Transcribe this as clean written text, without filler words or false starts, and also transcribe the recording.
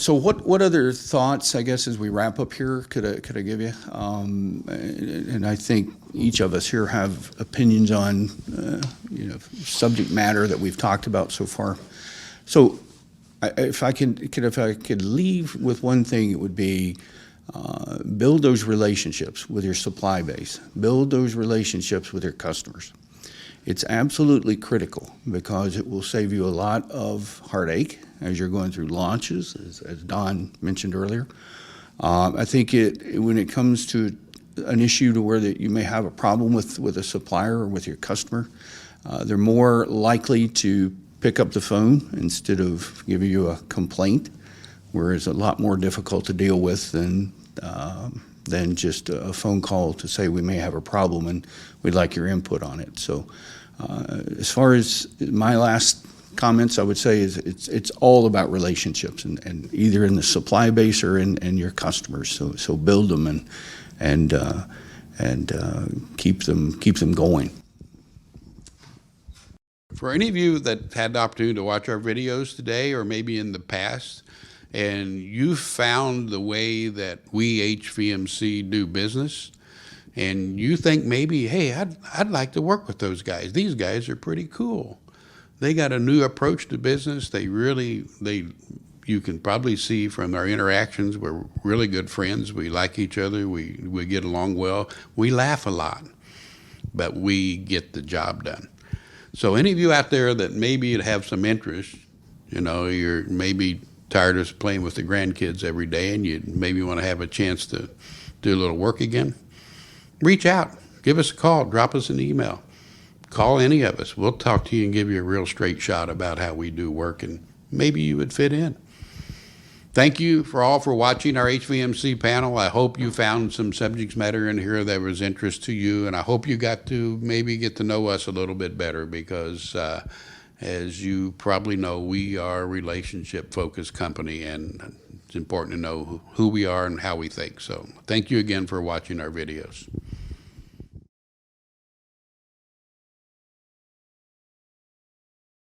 So what other thoughts, I guess, as we wrap up here, could I give you? And I think each of us here have opinions on, subject matter that we've talked about so far. So if I could leave with one thing, it would be build those relationships with your supply base. Build those relationships with your customers. It's absolutely critical because it will save you a lot of heartache as you're going through launches, as Don mentioned earlier. I think when it comes to an issue to where that you may have a problem with a supplier or with your customer, they're more likely to pick up the phone instead of giving you a complaint, where it's a lot more difficult to deal with than just a phone call to say we may have a problem and we'd like your input on it. So as far as my last comments, I would say is it's all about relationships and either in the supply base or in your customers. So build them and keep them going. For any of you that had the opportunity to watch our videos today or maybe in the past, and you found the way that we HVMC do business, and you think maybe, hey, I'd like to work with those guys. These guys are pretty cool. They got a new approach to business. You can probably see from our interactions, we're really good friends. We like each other. We get along well. We laugh a lot, but we get the job done. So any of you out there that maybe have some interest, you're maybe tired of playing with the grandkids every day and you maybe want to have a chance to do a little work again, reach out, give us a call, drop us an email, call any of us. We'll talk to you and give you a real straight shot about how we do work, and maybe you would fit in. Thank you for watching our HVMC panel. I hope you found some subject matter in here that was interest to you, and I hope you got to maybe get to know us a little bit better because as you probably know, we are a relationship-focused company, and it's important to know who we are and how we think. So thank you again for watching our videos.